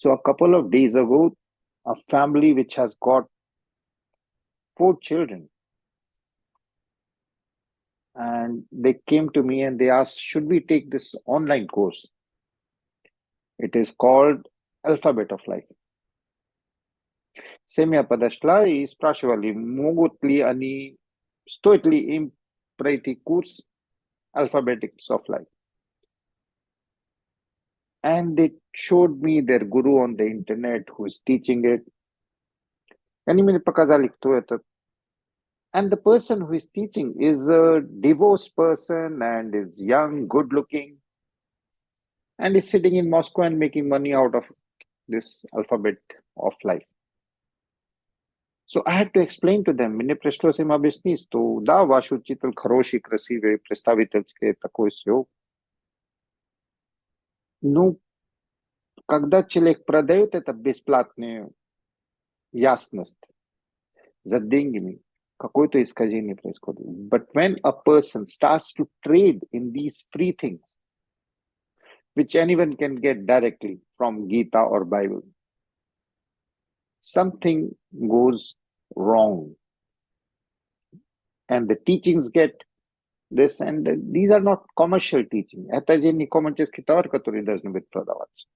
So a couple of days ago, a family which has got 4 children, and they came to me and they asked, should we take this online course? It is called Alphabet of Life. Semia podeszła i spрашивали, могут ли они, стоит ли им пройти курс Alphabetics of Life. And they showed me their guru on the internet who is teaching it. Они мне показали, кто это. And the person who is teaching is a divorced person and is young, good looking, and is sitting in Moscow and making money out of this Alphabet of Life. So I had to explain to them, мне пришлось им объяснить, что да, ваш учитель хороший, красивый, представительский, такой все. Ну, когда человек продает это бесплатную ясность за деньгами, какое-то искажение происходит. But when a person starts to trade in these free things, which anyone can get directly from Gita or Bible, something goes wrong. And the teachings get this, and these are not commercial teaching. Это же не коммерческий товар, который должен быть продаваться.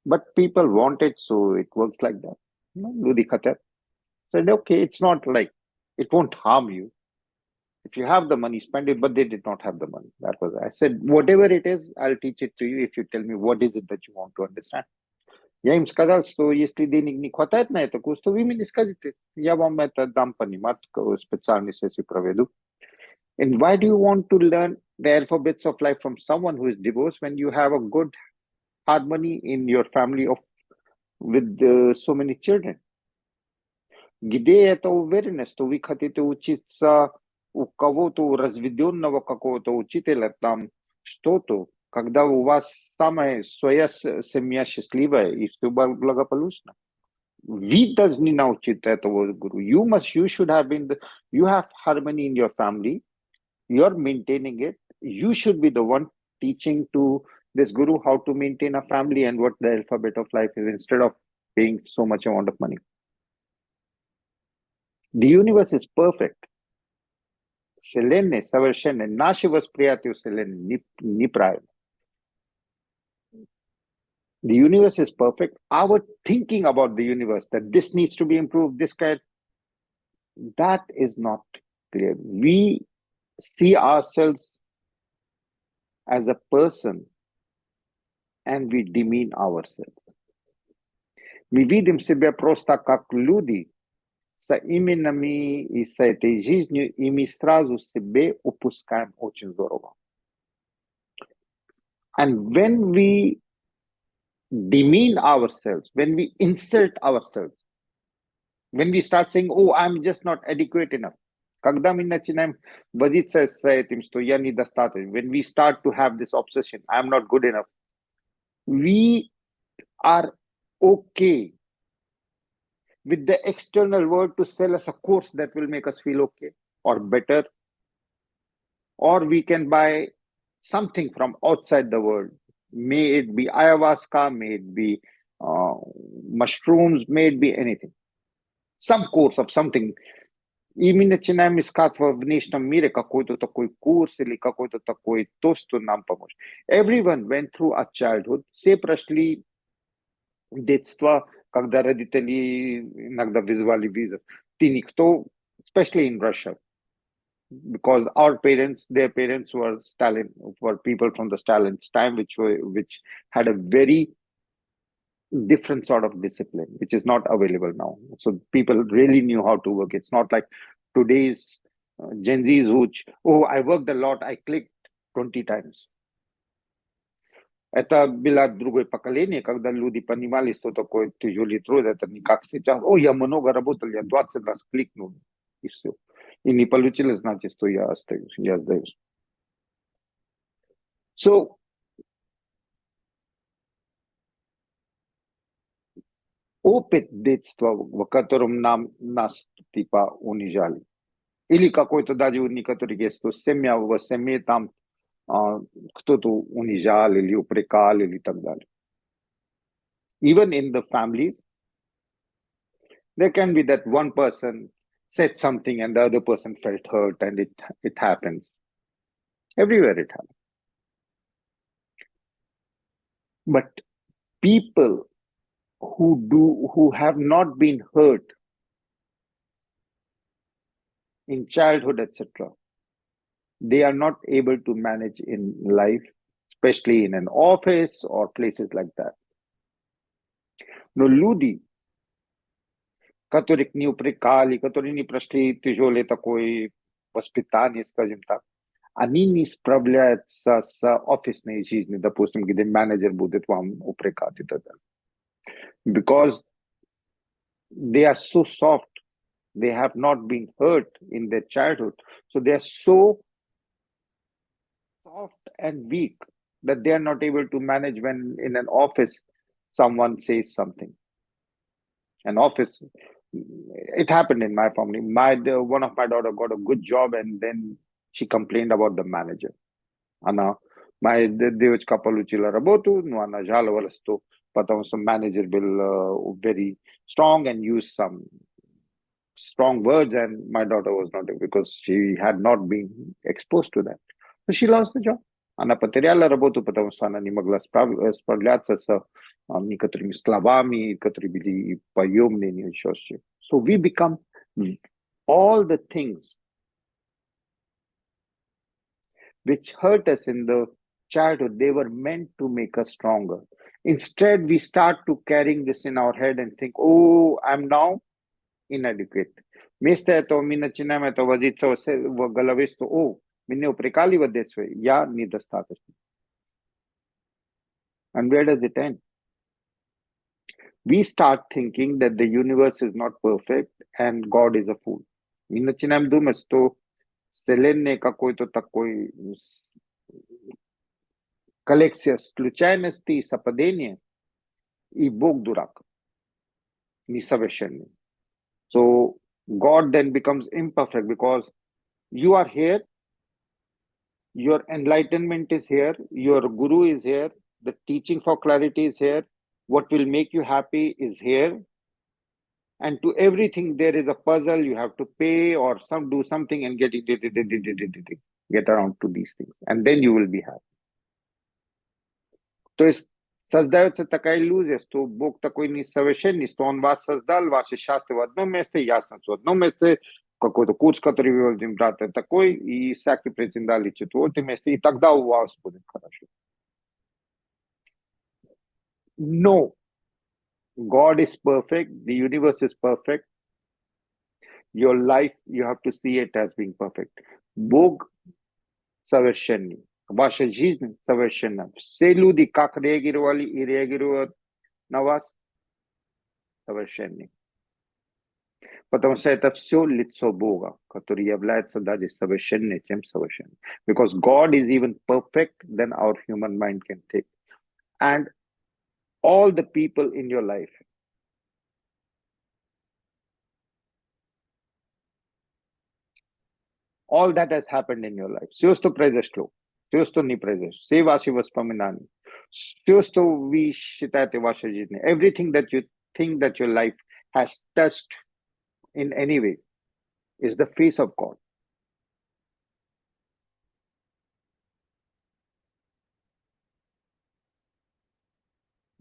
But people want it, so it works like that. Люди хотят. Said, okay, it's not like, it won't harm you. If you have the money, spend it, but they did not have the money. That was, I said, whatever it is, I'll teach it to you if you tell me what is it that you want to understand. Я им сказал, что если денег не хватает на это курс, то вы мне скажите, я вам это дам понимать, специальную сессию проведу. And why do you want to learn the alphabets of life from someone who is divorced when you have a good harmony in your family with so many children? Где это уверенность, что вы хотите учиться у кого-то, у разведенного какого-то учителя, там что-то, когда у вас самая своя семья счастливая и все благополучно? Вы должны научить этого гуру. You have harmony in your family. You're maintaining it. You should be the one teaching to this guru how to maintain a family and what the alphabet of life is instead of paying so much amount of money. The universe is perfect. Вселенная совершенная. Наше восприятие Вселенной неправильно. The universe is perfect. Our thinking about the universe, that this needs to be improved, this kind, that is not clear. We see ourselves as a person and we demean ourselves. Мы видим себя просто как люди с именами и с этой жизнью, и мы сразу себе упускаем очень здорово. And when we demean ourselves, when we insult ourselves, when we start saying, oh, I'm just not adequate enough, когда мы начинаем возиться с этим, что я недостаточен, when we start to have this obsession, I'm not good enough, we are okay with the external world to sell us a course that will make us feel okay or better, or we can buy something from outside the world. May it be ayahuasca, may it be mushrooms, may it be anything. Some course of something. И мы начинаем искать во внешнем мире какой-то такой курс или какой-то такой то, что нам поможет. Everyone went through a childhood. Все прошли детство, когда родители иногда вызывали вызов. Ты никто, especially in Russia, because our parents, their parents were people from the Stalin's time, which had a very different sort of discipline, which is not available now. So people really knew how to work. It's not like today's Gen Zs, which, oh, I worked a lot, I clicked 20 times. Это было другое поколение, когда люди понимали, что такое тяжелый труд, это не как сейчас. О, я много работал, я 20 раз кликнул, и все. И не получилось, значит, что я остаюсь, я сдаюсь. So, опыт детства, в котором нас типа унижали, или какой-то даже у некоторых есть, что в семье там кто-то унижал или упрекал или так далее. Even in the families, there can be that one person said something and the other person felt hurt, and it happens. Everywhere it happens. But people who have not been hurt in childhood, etc., they are not able to manage in life, especially in an office or places like that. No люди, которых не упрекали, которые не прошли тяжелый такой воспитание, скажем так, они не справляются с офисной жизнью, допустим, где менеджер будет вам упрекать и так далее. Because they are so soft, they have not been hurt in their childhood, so they are so soft and weak that they are not able to manage when in an office someone says something. An office, it happened in my family. One of my daughter got a good job, and then she complained about the manager. Она моя девочка получила работу, но она жаловалась, что потому что manager был very strong and used some strong words, and my daughter was not, because she had not been exposed to that. So she lost the job. Она потеряла работу, потому что она не могла справляться с некоторыми словами, которые были поемные, еще что-то. So we become all the things which hurt us in the childhood, they were meant to make us stronger. Instead, we start to carrying this in our head and think, oh, I'm now inadequate. Вместо этого мы начинаем это возиться в голове, что, о, меня упрекали в детстве, я недостаточно. And where does it end? We start thinking that the universe is not perfect and God is a fool. Мы начинаем думать, что Вселенная какой-то такой коллекция случайностей, совпадений, и Бог дурак, несовершенный. So God then becomes imperfect because you are here, your enlightenment is here, your guru is here, the teaching for clarity is here, what will make you happy is here, and to everything there is a puzzle. You have to pay or do something and get around to these things, and then you will be happy. То есть создается такая иллюзия, что Бог такой несовершенный, что Он вас создал, ваше счастье в одном месте, ясность в одном месте, какой-то курс, который вы будем брать, такой, и всякий претендали в четвертом месте, и тогда у вас будет хорошо. No. God is perfect. The universe is perfect. Your life, you have to see it as being perfect. Бог совершенный. Ваша жизнь совершенна. Все люди, как реагировали и реагируют на вас, совершенны. Потому что это все лицо Бога, который является даже совершеннее, чем совершенным. Because God is even perfect than our human mind can take. And all the people in your life, all that has happened in your life, все, что произошло, все, что не произошло, все ваши воспоминания, все, что вы считаете в вашей жизни, everything that you think that your life has touched in any way is the face of God.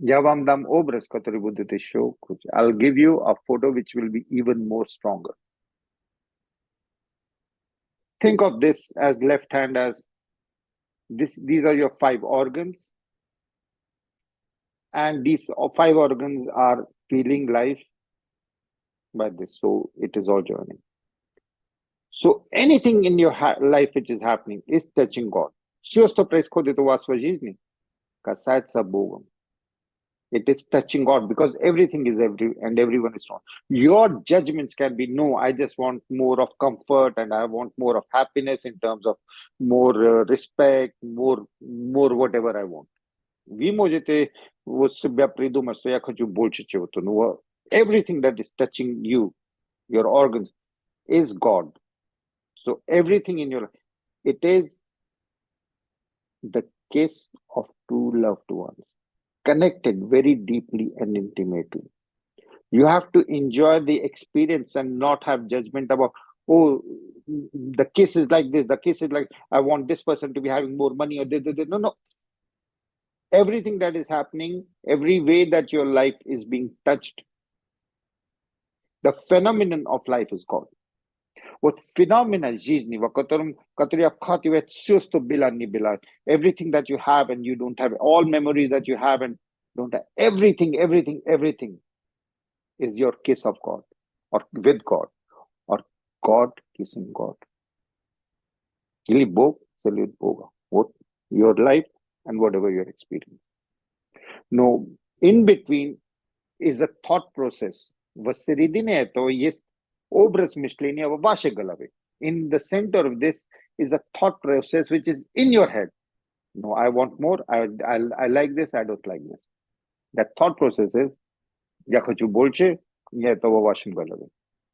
Я вам дам образ, который будет еще круче. I'll give you a photo which will be even more stronger. Think of this as left hand as these are your 5 organs, and these 5 organs are feeling life by this, so it is all journey. So anything in your life which is happening is touching God. Все, что происходит у вас в жизни, касается Бога. It is touching God, because everything is everyone is wrong. Your judgments can be, no, I just want more of comfort, and I want more of happiness in terms of more respect, more whatever I want. Вы можете вот себя придумать, что я хочу больше чего-то, но everything that is touching you, your organs, is God. So everything in your life, it is the kiss of two loved ones. connected very deeply and intimately. You have to enjoy the experience and not have judgment about, oh, the kiss is like this, the kiss is like, I want this person to be having more money or this. No, no. Everything that is happening, every way that your life is being touched, the phenomenon of life is God. Вот phenomena жизни, в который обхватывает все, что было, не было. Everything that you have and you don't have, all memories that you have and don't have, everything is your kiss of God or with God or God kissing God. Или Бог целует Бога. What your life and whatever you're experiencing. No, in between is a thought process. В середине этого есть образ мышления в вашей голове. In the center of this is a thought process which is in your head. No, I want more. I like this. I don't like this. That thought process is, я хочу больше, мне это в вашем голове.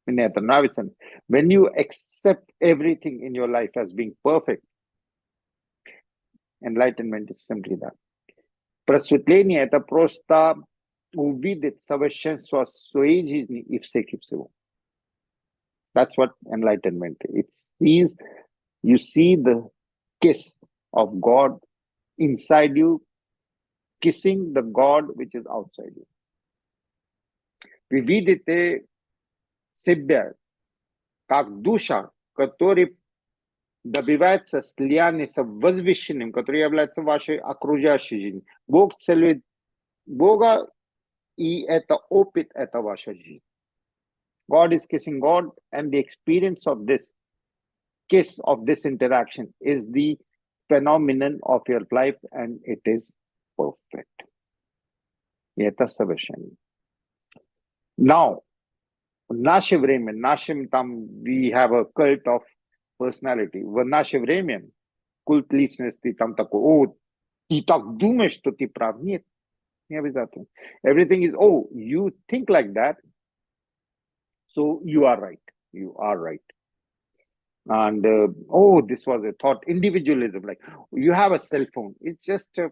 Мне это нравится. When you accept everything in your life as being perfect, enlightenment is simply that. Просветление это просто увидеть совершенство своей жизни и всяких всего. That's what enlightenment is. You see the kiss of God inside you, kissing the God which is outside you. Вы видите себя как душа, которая добивается слияния с возвышенным, который является вашей окружающей жизнью. Бог целует Бога, и это опыт, это ваша жизнь. God is kissing God, and the experience of this kiss, of this interaction, is the phenomenon of your life, and it is perfect. И это совершенно. Now, в наше время, we have a cult of personality. В наше время культ личности там такой, о, ты так думаешь, что ты прав? Нет, не обязательно. Everything is, oh, you think like that, so you are right. You are right. And oh, this was a thought. Individualism, like you have a cell phone. It's just a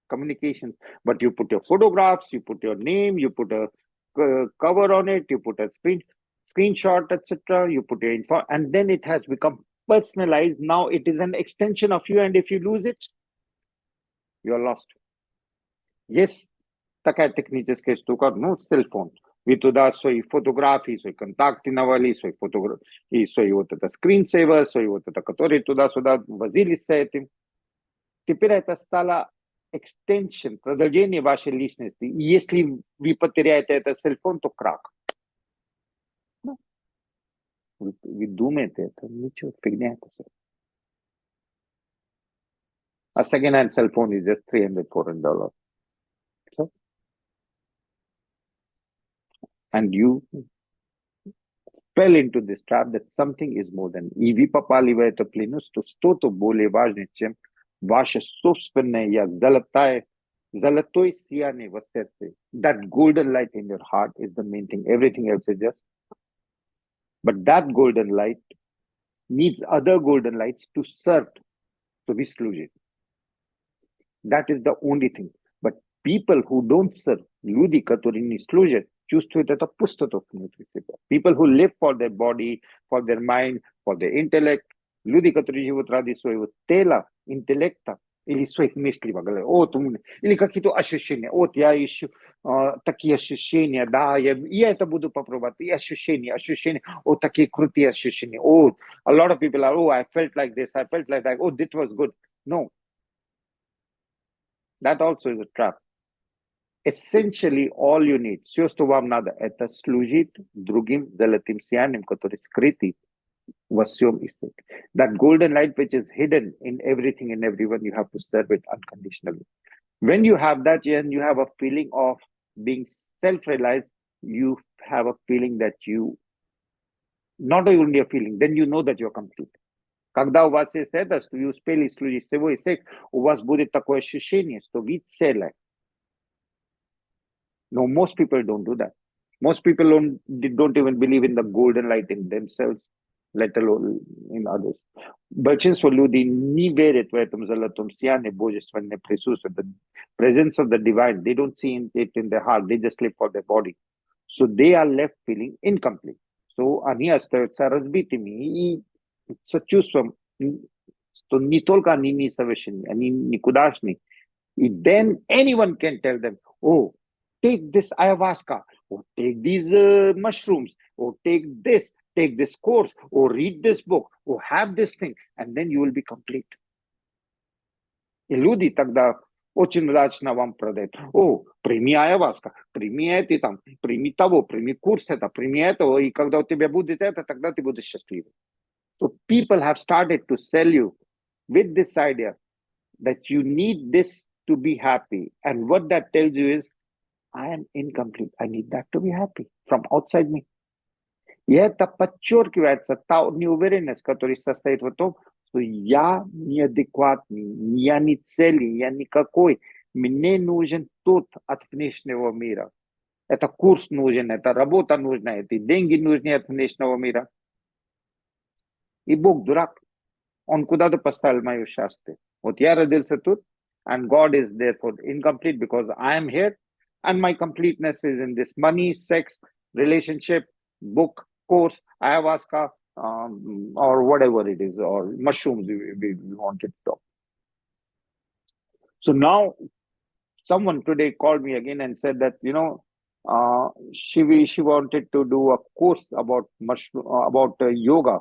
communication. But you put your photographs, you put your name, you put a cover on it, you put a screenshot, etc. You put your info, and then it has become personalized. Now it is an extension of you, and if you lose it, you are lost. Yes, такая техническая штука, ну, cellphone. Вы туда свои фотографии, свои контакты навали, свои фотографии, свои вот это screensaver, свои вот это, которые туда-сюда возились с этим. Теперь это стало extension, продолжение вашей личности. И если вы потеряете этот cellphone, то крах. Вы думаете, это ничего, фигня это все. A second-hand cell phone is just $300, $400. So, and you fell into this trap that something is more than. И вы попали в эту плену, что что-то более важное, чем ваше собственное я, золотое сияние в сердце. That golden light in your heart is the main thing. Everything else is just. But that golden light needs other golden lights to serve, to be служить. That is the only thing. But people who don't serve, люди, которые не служат, чувствуют эту пустоту внутри себя. People who live for their body, for their mind, for their intellect, люди, которые живут ради своего тела, интеллекта или своих мыслей в голове. Вот, или какие-то ощущения. Вот я ищу такие ощущения, да, я это буду попробовать. И ощущения, вот такие крутые ощущения. Oh, a lot of people are, oh, I felt like this, I felt like that. Oh, this was good. No. That also is a trap. Essentially, all you need, все, что вам надо, это служить другим золотым сиянием, который скрытый во всем истине. That golden light which is hidden in everything and everyone, you have to serve it unconditionally. When you have that, and you have a feeling of being self-realized, you have a feeling that you, not only a feeling, then you know that you're complete. Когда у вас есть это, что вы успели служить всего и всех, у вас будет такое ощущение, что вы целое. No, most people don't do that. Most people don't even believe in the golden light in themselves. let alone in others. Большинство людей не верят в этом золотом сиянии божественное присутствие, the presence of the divine. They don't see it in their heart. They just live for their body. So they are left feeling incomplete. So они остаются разбитыми и с чувством, что не только они несовершенны, они никудашны. И then anyone can tell them, oh, take this ayahuasca, or take these mushrooms, or take this course, or read this book, or have this thing, and then you will be complete. И люди тогда очень удачно вам продают. О, прими ayahuasca, прими это там, прими того, прими курс это, прими этого, и когда у тебя будет это, тогда ты будешь счастливым. So people have started to sell you with this idea that you need this to be happy. And what that tells you is, I am incomplete. I need that to be happy from outside me. И это подчеркивается та неуверенность, которая состоит в том, что я неадекватный, я не цельный, я никакой. Мне нужен тот от внешнего мира. Это курс нужен, это работа нужна, это деньги нужны от внешнего мира. И Бог дурак. Он куда-то поставил мое счастье. Вот я родился тут, and God is therefore incomplete because I am here, and my completeness is in this money, sex, relationship, book, course, ayahuasca, or whatever it is, or mushrooms we wanted to talk. So now, someone today called me again and said that, she wanted to do a course about yoga.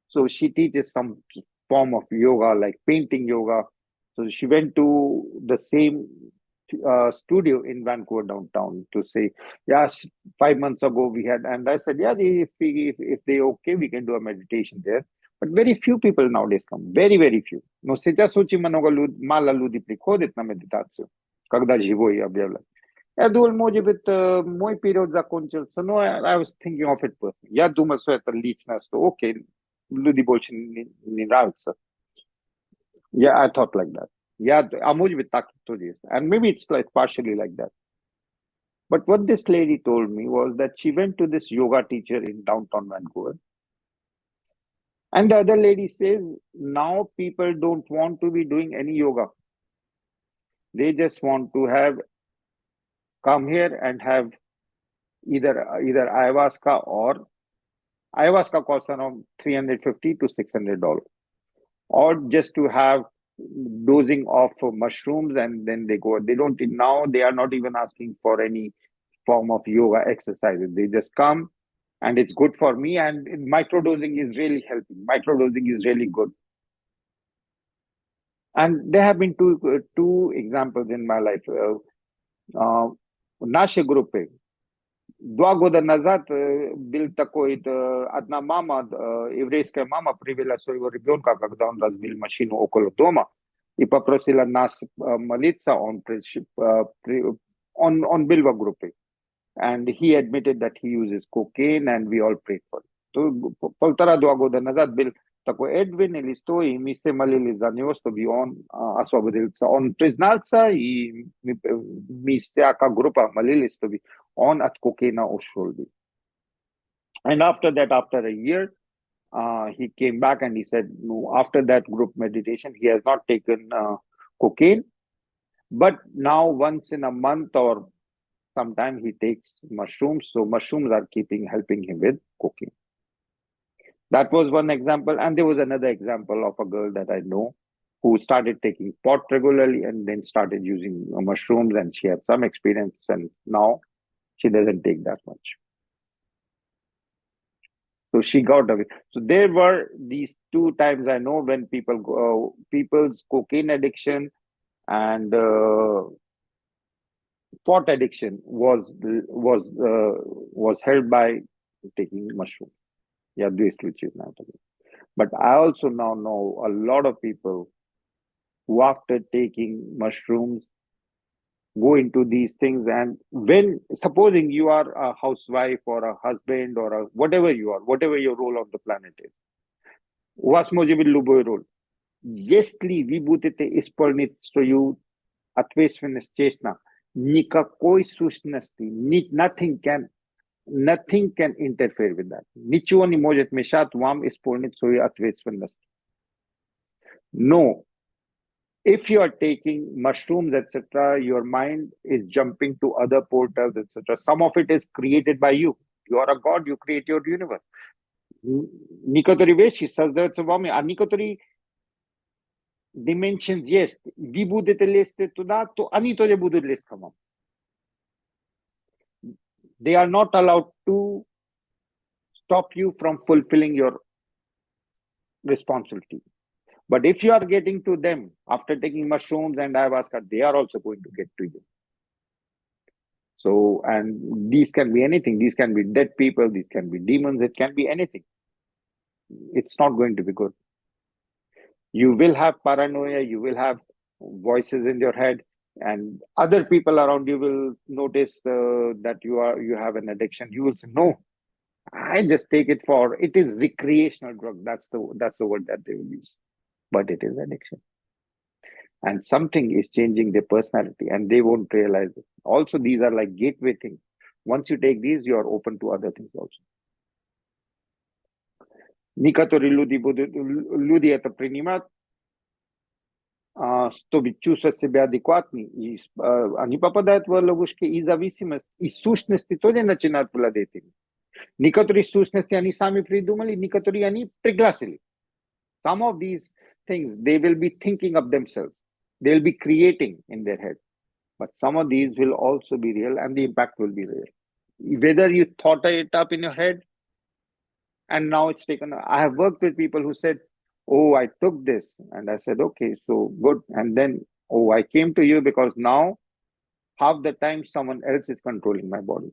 So she teaches some form of yoga, like painting yoga. So she went to the same studio in Vancouver downtown to say, yeah, 5 months ago we had, and I said, yeah, if they okay, we can do a meditation there. But very few people nowadays come, very, very few. Но сейчас очень мало людей приходит на медитацию, когда живой объявляют. Я думал, может быть, мой период закончился, но I was thinking of it personally. Я думал, что это лично, что окей, люди больше не нравятся. Yeah, I thought like that. Yeah, может быть так тоже есть. And maybe it's like partially like that. But what this lady told me was that she went to this yoga teacher in downtown Vancouver. And the other lady says, now people don't want to be doing any yoga. They just want to come here and have either ayahuasca, or ayahuasca costs around $350 to $600, or just to have dosing of mushrooms, and then they go. They are not even asking for any form of yoga exercises. They just come, and it's good for me, and microdosing is really helping. Microdosing is really good. And there have been two examples in my life. В нашей группе 2 года назад был такой, одна мама, еврейская мама, привела своего ребенка, когда он разбил машину около дома, и попросила нас молиться. Он был в группе. And he admitted that he uses cocaine, and we all prayed for him. 1,5-2 года назад был такой Эдвин или что, и мы все молились за него, чтобы он освободился. Он признался, и мы вся как группа молились, чтобы он от кокаина ушел. And after that, after a year, he came back and he said, no, after that group meditation, he has not taken cocaine, but now once in a month or sometime he takes mushrooms. So mushrooms are helping him with cocaine. That was one example. And there was another example of a girl that I know who started taking pot regularly and then started using mushrooms, and she had some experience, and now she doesn't take that much. So she got away. So there were these 2 times I know when people's cocaine addiction and pot addiction was helped by taking mushrooms. Yeah, but I also now know a lot of people who, after taking mushrooms, go into these things. And when, supposing you are a housewife or a husband or whatever you are, whatever your role on the planet is, у вас может быть любой роль. Если вы будете исполнить свою ответственность честно, никакой сущности, nothing can Nothing can interfere with that. Nichuani mojet meshat wam is pornit soy atvetsvendas. No, if you are taking mushrooms, etc., your mind is jumping to other portals, etc. Some of it is created by you. You are a god, you create your universe. Nikotori veshi, sazdavtsavami, nikotori dimensions, yes. Vi budete leste tuda, to ani toje budu lestamam. They are not allowed to stop you from fulfilling your responsibility. But if you are getting to them after taking mushrooms and ayahuasca, they are also going to get to you. So, and these can be anything. These can be dead people. These can be demons. It can be anything. It's not going to be good. You will have paranoia. You will have voices in your head, and other people around you will notice that you have an addiction. You will say, "No, I just take it for it is recreational drug." That's the word that they will use, but it is addiction. And something is changing their personality and they won't realize it. Also, these are like gateway things. Once you take these, you are open to other things also. Nikatori ludi это принимать, чтобы чувствовать себя адекватней, и они попадают в ловушки и зависимость, и сущности тоже начинают владеть ими. Некоторые сущности они сами придумали, некоторые они пригласили. Some of these things, they will be thinking of themselves. They will be creating in their head. But some of these will also be real and the impact will be real. Whether you thought it up in your head and now it's taken. I have worked with people who said, "Oh, I took this." And I said, "Okay, so good." And then, "Oh, I came to you because now half the time someone else is controlling my body."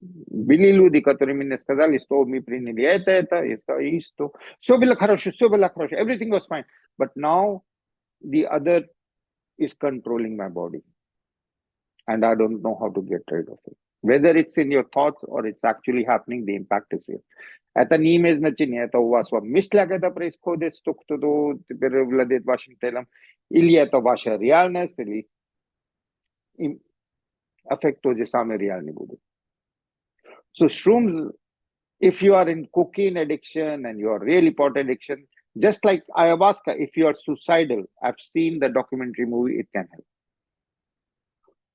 Били люди, которые мне сказали, что мы приняли это, isto. Все было хорошо, everything was fine. But now the other is controlling my body. And I don't know how to get rid of it. Whether it's in your thoughts or it's actually happening, the impact is real. Это не имеет значения, это у вас мисля, когда происходит, что кто-то теперь владеет вашим телом, или это ваша реальность, или эффект тот же самый реальный будет. So shrooms, if you are in cocaine addiction and you are really pot addiction, just like ayahuasca, if you are suicidal, I've seen the documentary movie, it can help.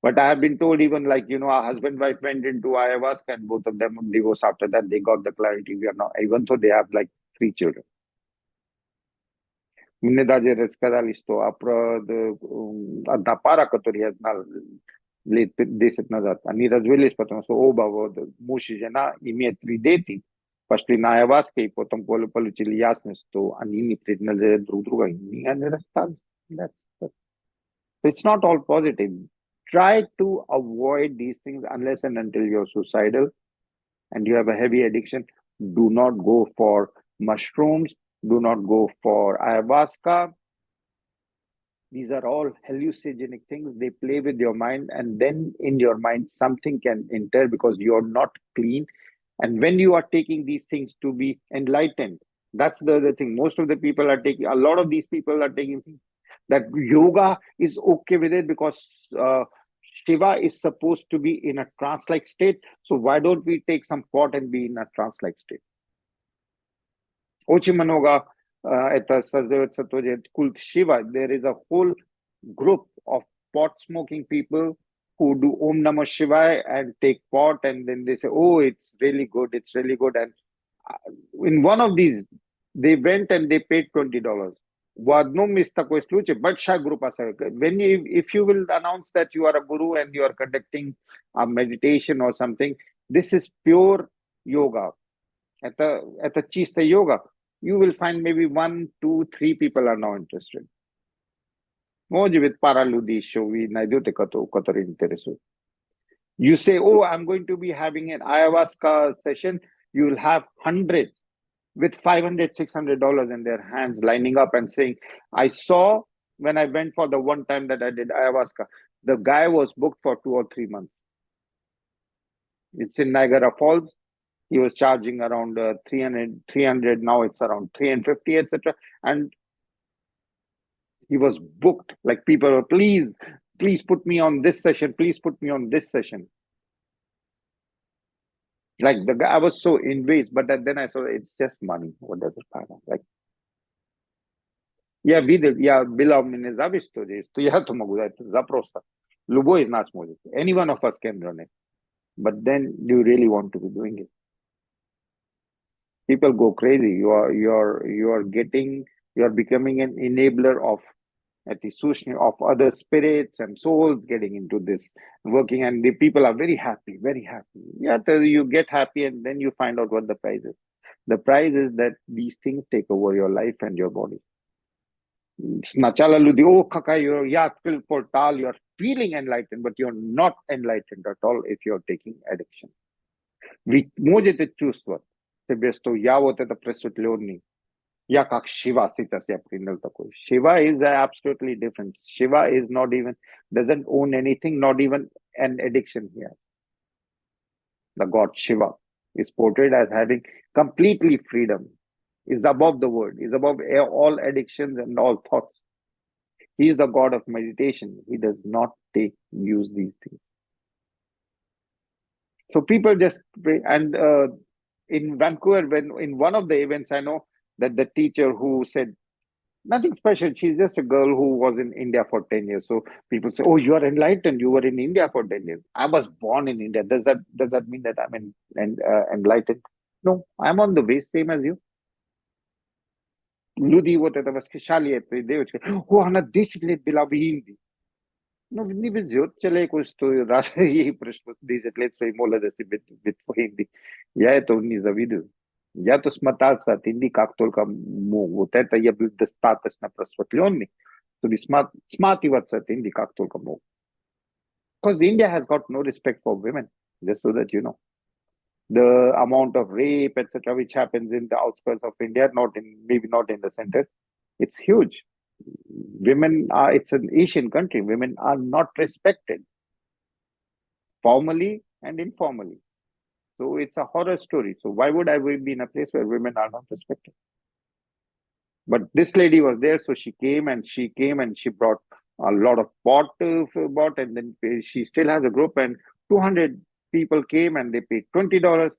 But I have been told even like, our husband wife went into ayahuasca and both of them divorced after that. They got the clarity. We are not, even though they have like 3 children. Мне даже рассказали, что одна пара, которая лет 10 назад, они развелись, потому что оба, муж и жена, имеют 3 дети, пошли на ayahuasca и потом получили ясность, что они не принадлежат друг другу, и они расстались. So it's not all positive. Try to avoid these things unless and until you're suicidal and you have a heavy addiction. Do not go for mushrooms. Do not go for ayahuasca. These are all hallucinogenic things. They play with your mind, and then in your mind, something can enter because you're not clean. And when you are taking these things to be enlightened, that's the other thing. Most of the people are taking, a lot of these people are taking things that yoga is okay with it because Shiva is supposed to be in a trance-like state. So why don't we take some pot and be in a trance-like state? Очень много это создается тоже культ Shiva. There is a whole group of pot-smoking people who do Om Namah Shivaya and take pot, and then they say, "Oh, it's really good, it's really good." And in one of these, they went and they paid $20. В одном из такой случай большая группа. If you will announce that you are a guru and you are conducting a meditation or something, this is pure yoga. Это чистая йога. You will find maybe 1, 2, 3 people are now interested. Може быть, пара людей еще вы найдете, которые интересуют. You say, "Oh, I'm going to be having an ayahuasca session." You will have hundreds with $500, $600 in their hands lining up and saying, "I saw when I went for the one time that I did ayahuasca, the guy was booked for 2 or 3 months. It's in Niagara Falls. He was charging around 300. Now it's around 350, etc. And he was booked. Like people were, please put me on this session. Please put me on this session." Like the guy, I was so enraged, but then I saw it's just money. What does it matter? Like, я видел, я была мне зависть, что я то могу, это запросто. Любой из нас может. Any one of us can run it. But then, do you really want to be doing it? People go crazy. You are becoming an enabler of of other spirits and souls getting into this working, and the people are very happy, very happy. Yeah, you get happy, and then you find out what the price is. The price is that these things take over your life and your body. Oh, Kaka, yeah, portal, you're feeling enlightened, but you're not enlightened at all if you're taking addiction. Вы можете чувствовать себе, что я вот это просветленный. Я как Shiva сейчас я принял такой. Shiva is absolutely different. Shiva is not even, doesn't own anything, not even an addiction here. The god Shiva is portrayed as having completely freedom, is above the world, is above all addictions and all thoughts. He is the god of meditation. He does not use these things. So people just pray. And in Vancouver, when in one of the events, I know that the teacher who said, nothing special. She's just a girl who was in India for 10 years. So people say, oh, you are enlightened. You were in India for 10 years. I was born in India. Does that mean that I'm enlightened? No, I'm on the way, same as you. Люди вот этого скачали, этой девочкой. О, она 10 лет была в Индии. Ну, не везет человеку, что раз ей пришлось 10 лет своей молодости быть в Индии. Я этого не завидую. Я-то смотался от Индии как только мог. Вот это я был достаточно просветленный, чтобы сматываться от Индии как только мог. Because India has got no respect for women, just so that you know. The amount of rape, etc., which happens in the outskirts of India, maybe not in the center, it's huge. It's an Asian country. Women are not respected, formally and informally. So it's a horror story. So why would I be in a place where women are not respected? But this lady was there, so she came and she brought a lot of pot, and then she still has a group, and 200 people came and they paid $20.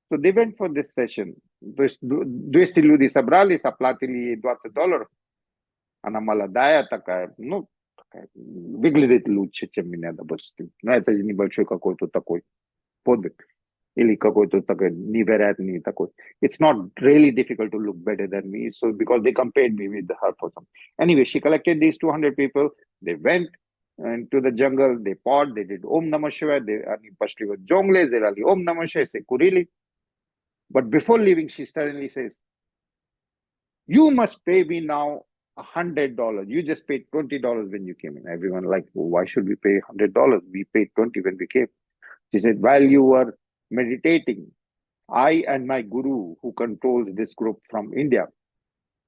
So they went for this session. 200 люди собрались, оплатили $20. Она молодая такая, выглядит лучше, чем меня, допустим. Но это небольшой какой-то такой подвиг. Или какой-то такой невероятный такой. It's not really difficult to look better than me, so because they compared me with her for some. Anyway, she collected these 200 people. They went into the jungle. They poured. They did Om Namah Shivaya. They pashti with jongle. They rali Om Namah Shivaya. Say Kurili. But before leaving, she suddenly says, "You must pay me now $100. You just paid $20 when you came in." Everyone like, well, why should we pay $100? We paid 20 when we came. She said, while you were meditating, I and my guru, who controls this group from India,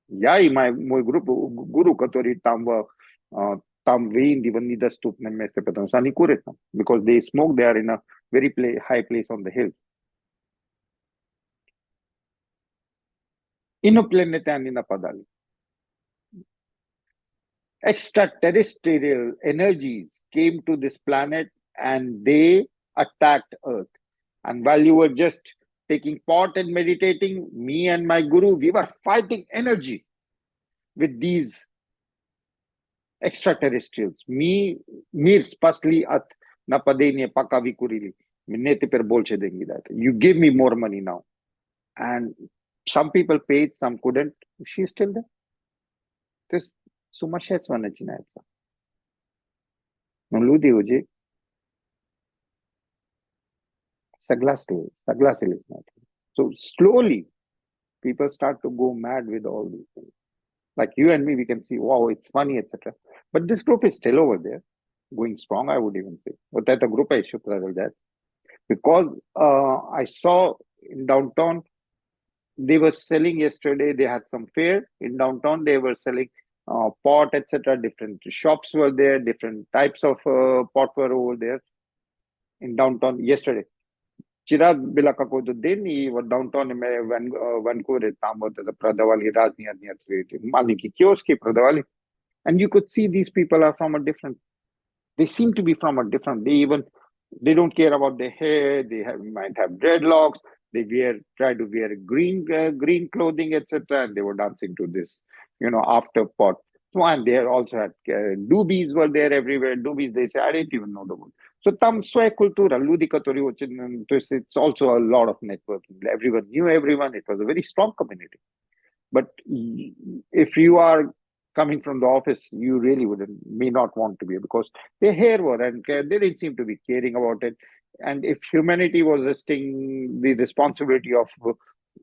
мой guru, который там в Индии, в недоступном месте, потому что они курят там, because they smoke, they are in a very high place on the hill. Инопланетяне они нападали. Extraterrestrial energies came to this planet and they attacked Earth. And while you were just taking pot and meditating, me and my guru, we were fighting energy with these extraterrestrials. Мир спасли от нападения, пока вы курили. Мне теперь больше деньги дайте. You give me more money now. And some people paid, some couldn't. She's still there. This сумасшедшего начинается. Но люди уже согласились на это. So slowly, people start to go mad with all these things. Like you and me, we can see, wow, it's funny, etc. But this group is still over there, going strong, I would even say. Вот эта группа еще продолжает. Because I saw in downtown, they were selling yesterday, they had some fair in downtown, they were selling pot, etc. Different shops were there, different types of pot were over there in downtown yesterday. Вчера была какой-то день, и вот downtown в Ванкувере там вот это продавали разные маленькие киоски, продавали. And you could see these people are from a different, they seem to be from a different, they even They don't care about their hair. They might have dreadlocks. They try to wear green clothing, etc. And they were dancing to this, after pot. So, and they also had doobies were there everywhere. Doobies, they say, I didn't even know the word. So, tam sway kultura, ludikatori, it's also a lot of networking. Everyone knew everyone. It was a very strong community. But if you are coming from the office, you really may not want to be, because their hair were, and they didn't seem to be caring about it. And if humanity was resting the responsibility of,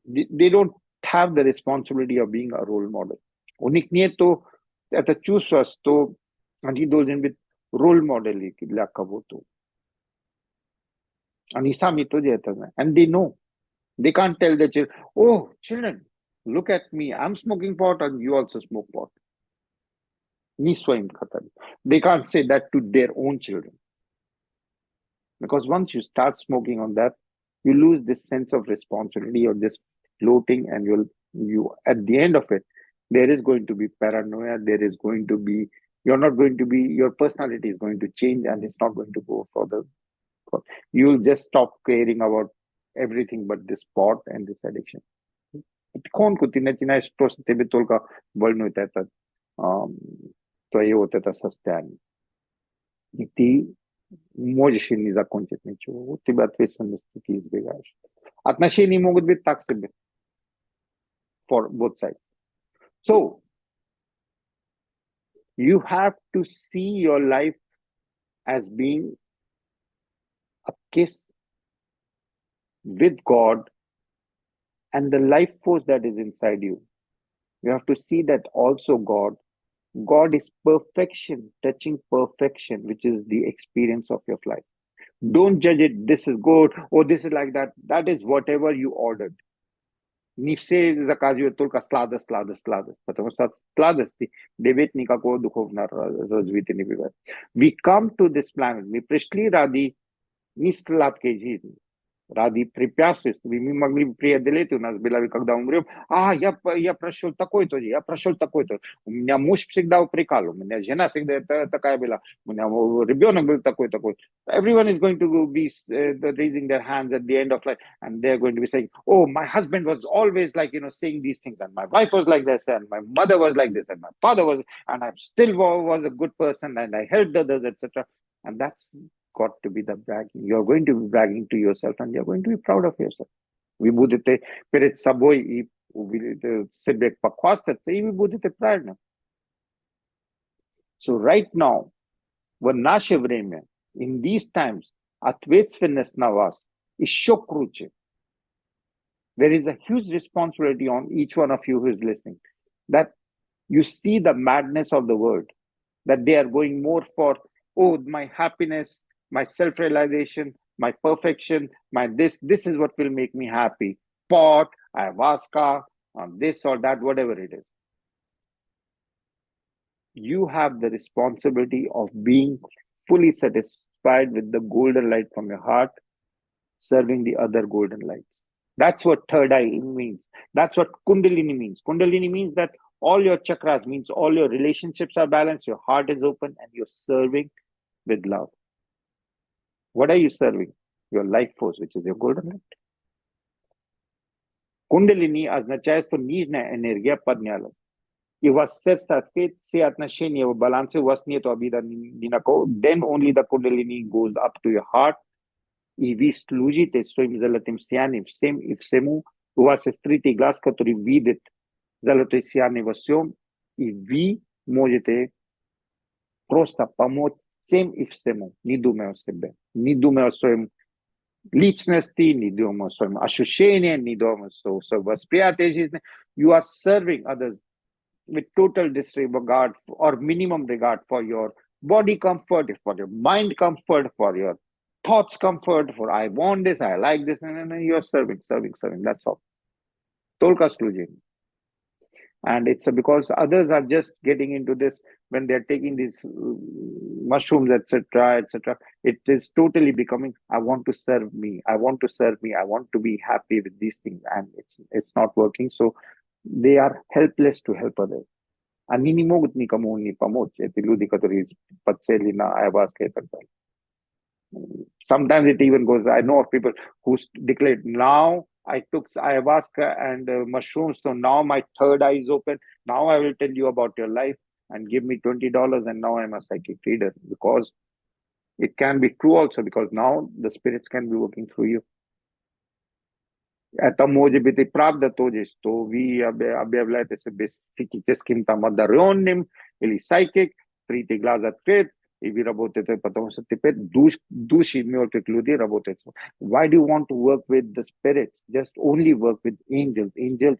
they don't have the responsibility of being a role model. Unik nie to, это чувство, что они должны быть role model для кого-то. Они сами тоже это знают. And they know. They can't tell the children, oh, children, look at me, I'm smoking pot and you also smoke pot. They can't say that to their own children. Because once you start smoking on that, you lose this sense of responsibility or this floating, and you at the end of it, there is going to be paranoia, there is going to be, your personality is going to change, and it's not going to go further. You'll just stop caring about everything but this pot and this addiction. Кон ку ти начинаешь просто, тебе только волнует это твое вот это состояние. И ты можешь и не закончить ничего. Вот тебе ответственности ты избегаешь. Отношения могут быть так себе. For both sides. So, you have to see your life as being a kiss with God and the life force that is inside you. You have to see that also God is perfection, touching perfection, which is the experience of your life. Don't judge it, this is good, or this is like that. That is whatever you ordered. Не все заказывают только сладость. Потому что сладости дает никакого духовного развития не бывает. We come to this planet, мы пришли ради несладкой жизни, ради препятствий, чтобы мы могли преодолеть. У нас было, когда умрем, я прошел такой-то, у меня муж всегда упрекал, у меня жена всегда такая была, у меня ребенок был такой. Everyone is going to be raising their hands at the end of life, and they're going to be saying, oh, my husband was always saying these things, and my wife was like this, and my mother was like this, and my father was, and I still was a good person, and I helped others, etc. And that's got to be the bragging. You're going to be bragging to yourself, and you're going to be proud of yourself. Ви будете перед собой и себе похвастаться, и вы будете правильно. So right now, в наше время, in these times, ответственность на вас еще круче. There is a huge responsibility on each one of you who is listening, that you see the madness of the world, that they are going more for, oh, my happiness, my self-realization, my perfection, my this is what will make me happy. Pot, ayahuasca, this or that, whatever it is. You have the responsibility of being fully satisfied with the golden light from your heart, serving the other golden lights. That's what third eye means. That's what Kundalini means. Kundalini means that all your chakras, means all your relationships are balanced, your heart is open, and you're serving with love. What are you serving? Your life force, which is your golden light. Кундалини означает, что нижняя энергия поднялась. И у вас все отношения в балансе, у вас нет обида ни на кого. Then only the Kundalini goes up to your heart. И вы служите своим золотым сиянием всем и всему. У вас есть третий глаз, который видит золотое сияние во всем. И вы можете просто помочь всем и всему, не думая о себе, не думая о своем личности, не думая о своем ощущении, не думая о своем восприятии жизни. You are serving others with total disregard or minimum regard for your body comfort, for your mind comfort, for your thoughts comfort, for I want this, I like this, and you're serving. That's all. Только служение. And it's because others are just getting into this when they're taking these mushrooms, etc. It is totally becoming, I want to serve me, I want to be happy with these things, and it's not working. So they are helpless to help others. Они не могут никому не помочь. Эти люди, которые подсели на ayahuasca и так далее. Sometimes it even goes, I know of people who declared, now I took ayahuasca and mushrooms, so now my third eye is open. Now I will tell you about your life and give me $20, and now I'm a psychic reader. Because it can be true also, because now the spirits can be working through you. Это может быть и правда тоже, что вы объявляете себя психическим там одаренным или psychic, третий глаз открыт, и вы работаете, потому что теперь души мертвых людей работают. Why do you want to work with the spirits? Just only work with angels, angels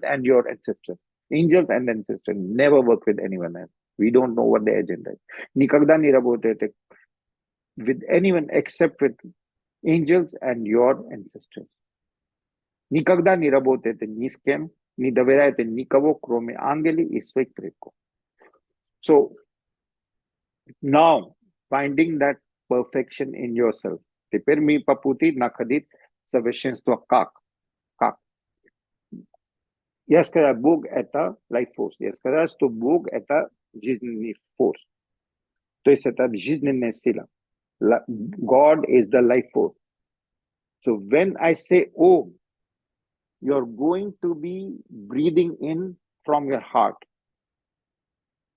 and your ancestors. Angels and ancestors. Never work with anyone else. We don't know what the agenda is. Никогда не работаете with anyone except with angels and your ancestors. Никогда не работаете ни с кем, не доверяете никого, кроме ангелей и своих предков. So, now, finding that perfection in yourself. Теперь мы по пути находить совершенство как? Как? Я сказал, Бог это life force. Я сказал, что Бог это жизненный force. То есть это жизненная сила. God is the life force. So when I say Om, you're going to be breathing in from your heart.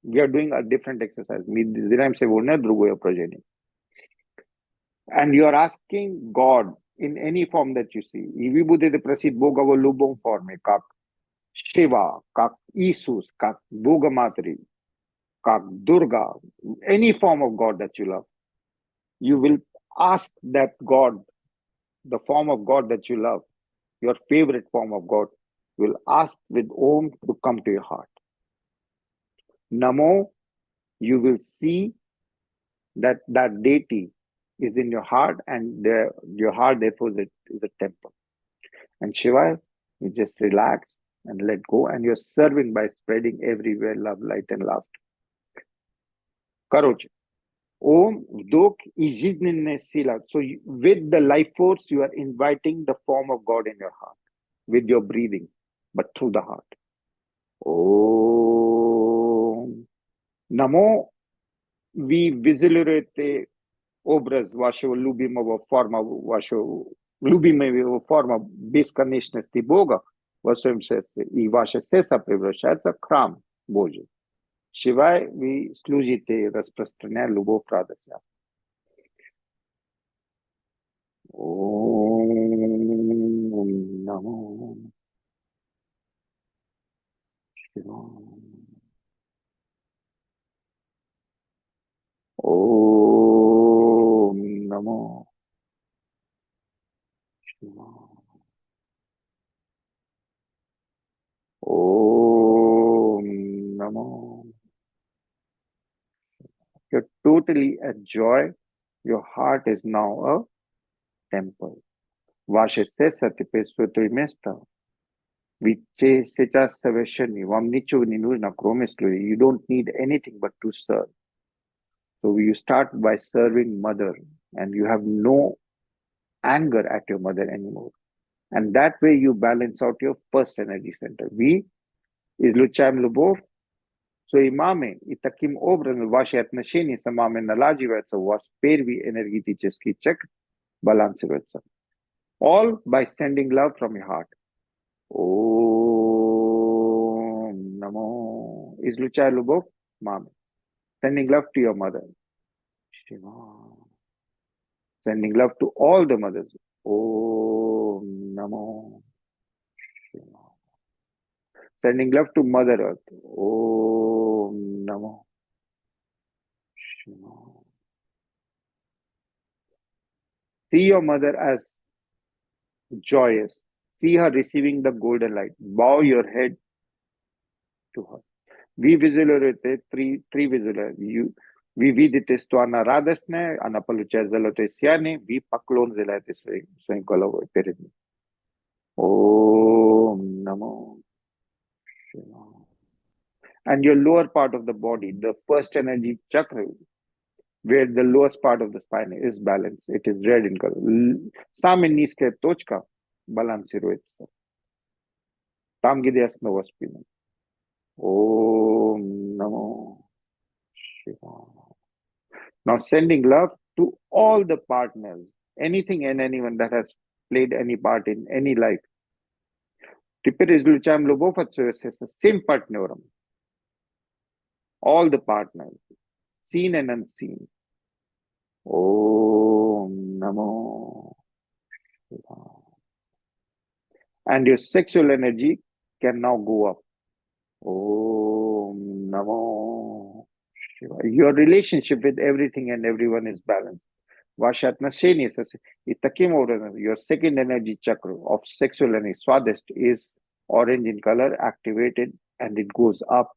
We are doing a different exercise. And you are asking God in any form that you see. И вы будете просить Бога в любом форме, как Shiva, как Иисус, как Бога Матери, как Durga, any form of God that you love. You will ask that God, the form of God that you love, your favorite form of God, will ask with Om to come to your heart. Namo, you will see that that deity is in your heart, and your heart therefore is a temple. And Shiva, you just relax and let go, and you're serving by spreading everywhere love, light, and laughter. Karoche. Om Vdok is жизненная sila. So with the life force, you are inviting the form of God in your heart with your breathing, but through the heart. Om Namo, we visualize образ вашего любимого форма, вашего любимого форма бесконечности Бога в своем сердце, и ваше сердце превращается в храм Божий. Шивай, вы служите, распространяя любовь, радость. Om Namo Shivaya. Om Namo Shivaya. Om Namo. You're totally at joy. Your heart is now a temple. Ваше сердце теперь святое место. Ведь сейчас совершенный. Вам ничего не нужно, кроме служения. You don't need anything but to serve. So you start by serving mother, and you have no anger at your mother anymore. And that way you balance out your first energy center. We излучаем любовь своей маме, и таким образом ваши отношения с мамой налаживаются, у вас первый энергетический чек балансируется. All by sending love from your heart. Om Namo. Излучай любовь маме. Sending love to your mother. Shiva. Sending love to all the mothers. Om Namo Shiva. Sending love to Mother Earth. Om Namo Shiva. See your mother as joyous. See her receiving the golden light. Bow your head to her. We visualize three visualize. We vidite stoana radosne, она получает золотое сияние, ви поклон сделаете своей головой перед ним. Om Namo Shiva. And your lower part of the body, the first energy chakra, where the lowest part of the spine is balanced. It is red in color. Самая низкая точка балансируется. Там, где основа спины. Om Namo Shiva. Now sending love to all the partners, anything and anyone that has played any part in any life. Same partner, all the partners, seen and unseen. Om Namo Shivaya. And your sexual energy can now go up. Om Namo Shivaya. Your relationship with everything and everyone is balanced. Your second energy chakra of sexual energy, Swadhisth, is orange in color, activated, and it goes up.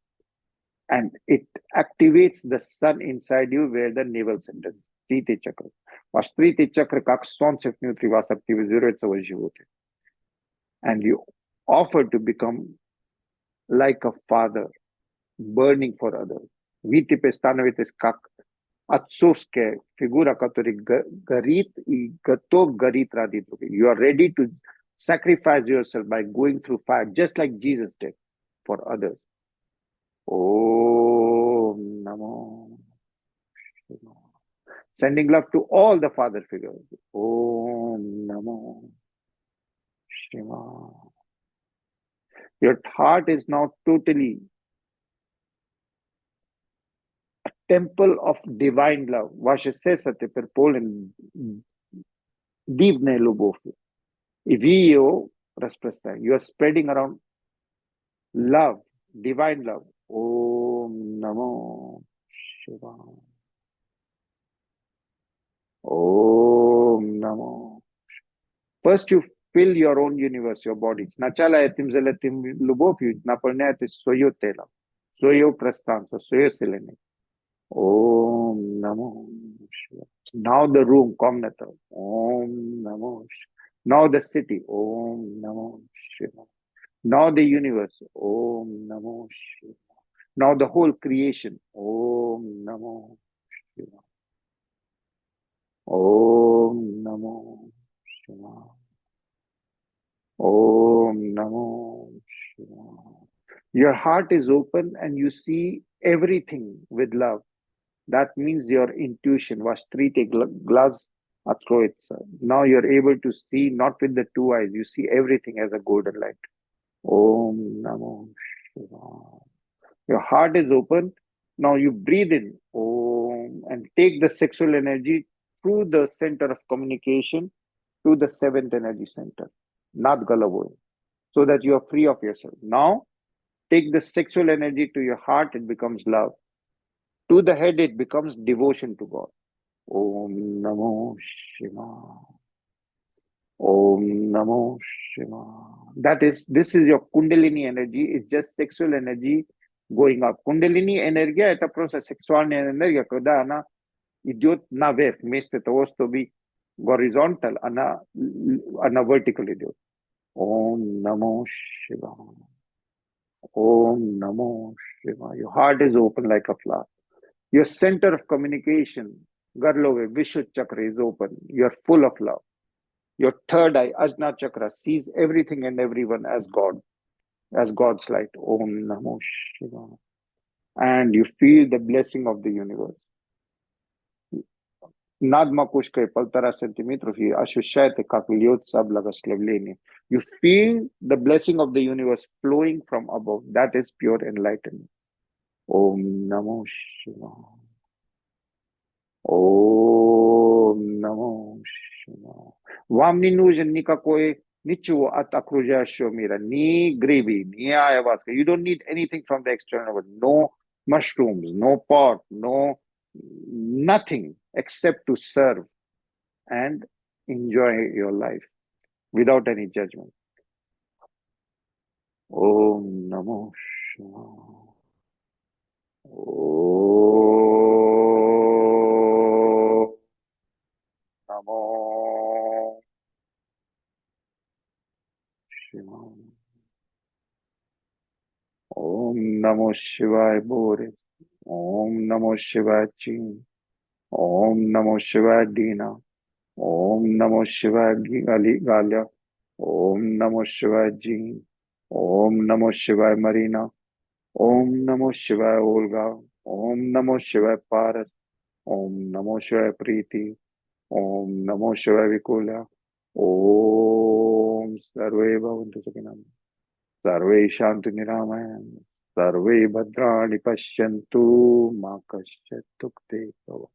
And it activates the sun inside you where the navel center is. Trite chakra. Trite chakra का concept nutrivas active 0 होते. And you offer to become like a father, burning for others. Viti pe stanovites kak atsuske figura katori garit I gato garit radit. You are ready to sacrifice yourself by going through fire, just like Jesus did for others. Om Namo Shivaya. Sending love to all the father figures. Om Namo Shivaya. Your heart is now totally a temple of divine love. Vaše srce je prepolnjeno divne ljubavi. I vi jo razprostirate. You are spreading around love, divine love. Om Namo Shivaya. Om Namo. First you fill your own universe, your body. Sначала этим залитым любовью наполняете свое тело, свое пространство, свое вселенную. Om Namo Shivaya. Now the room, комната. Om Namo Shivaya. Now the city. Om Namo Shivaya. Now the universe. Om Namo Shivaya. Now the whole creation. Om Namo Shivaya. Om Namo Shivaya. Om Namo Shivaya. Your heart is open and you see everything with love. That means your intuition was treated glass atroitsa. Now you're able to see not with the two eyes, you see everything as a golden light. Om Namo Shivaya. Your heart is open. Now you breathe in Om and take the sexual energy through the center of communication to the seventh energy center, Nad Galavoy, so that you are free of yourself. Now take the sexual energy to your heart, it becomes love. To the head, it becomes devotion to God. Om Namo Shivaya. Om Namo Shivaya. This is your Kundalini energy. It's just sexual energy going up. Kundalini energia это просто сексуальная энергия, когда она идет наверх, вместо того, чтобы horizontal, она vertical идет. Om Namo Shivaya. Om Namo Shivaya. Your heart is open like a flower. Your center of communication, Garlove, Vishuddha chakra is open. You're full of love. Your third eye, Ajna chakra, sees everything and everyone as God, as God's light. Om Namo Shivaya. And you feel the blessing of the universe. Над макушкой 1,5 сантиметров и ощущаете, как льется благословление. You feel the blessing of the universe flowing from above. That is pure enlightenment. Om Namo Shivaya. Om Namo Shivaya. Вам не нужен ничего от окружающего мира. Ни грибы, ни ayavascua. You don't need anything from the external world. No mushrooms, no pot, no nothing except to serve and enjoy your life without any judgment. Om Namo Shivaya. Om Namo Shivaya. Om Namo Shivaya Boris. Om Namo Shivaya Chin. Om Namo Shivaya Dina. Om Namo Shivaya Galia. Om Namo Shivaya Jean. Om Namo Shivaya Marina. Om Namo Shivaya Olga. Om Namo Shivaya Paras. ओम नमो शिवाय प्रीति, ओम नमो शिवाय विकुला, ओम सर्वे भवन्तु सुखिनः, सर्वे शान्ति निरामया, सर्वे भद्राणि पश्यन्तु, मा कश्चित् दुःखदेव।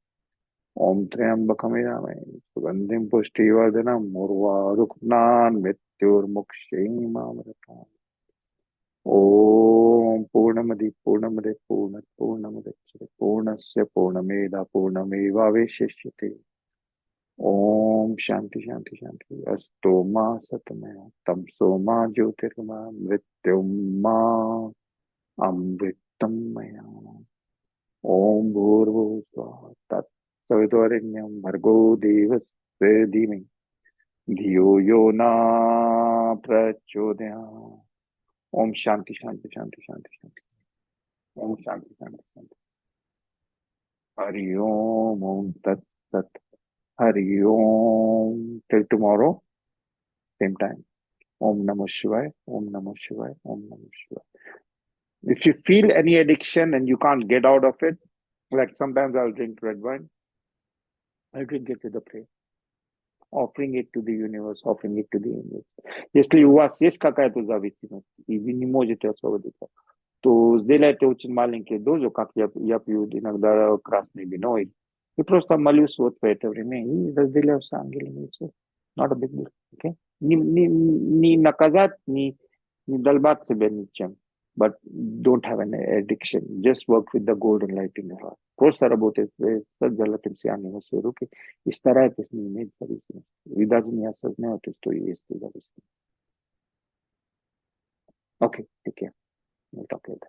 ओम त्र्यंबकम् यजामहे सुगंधिं पुष्टिवर्धनम् उर्वारुकम् मृत्युर्मुक्षीयमामृताम्। ओम पूर्णमदि पूर्णमदि पूर्णमुदच्यते पूर्णस्य पूर्णमेधा पूर्णमेवावशिष्यते। ओम शांति शांति शांति। अस्तो मा सतमया तमसो मा ज्योतिर्गमया मृत्युर्मा अमृतमया। ओम भूर्भुवस्सुवः तत्सवितुर्वरेण्यं भर्गो देवस्य धीमहि धियो यो न प्रचोदयात्। ओम शांति शांति शांति शांति शांति। ओम शांति शांति शांति। हरि ओम। ओम तत्सत। Hari Om. Till tomorrow same time. Om नमः शिवाय, ओम नमः शिवाय, ओम नमः शिवाय। If you feel any addiction and you can't get out of it, like sometimes I'll drink red wine, I'll drink it with a prayer, offering it to the universe, offering it to the angels. Jeśli u was jest jakaś zawiłość i wy nie możecie oswobodzić, то сделайте очень маленькие дозы, как я пью иногда красное вино, и просто молюсь вот в это время и разделяю с ангелами, и все. Not a big deal, okay? Не наказать, не долбать себя ничем, but don't have an addiction. Just work with the golden light in your heart. Просто работать с золотым сиянием своей руки и старайтесь не иметь зависимости. Вы даже не осознаете, что есть зависимость. Okay, take care. We'll talk later.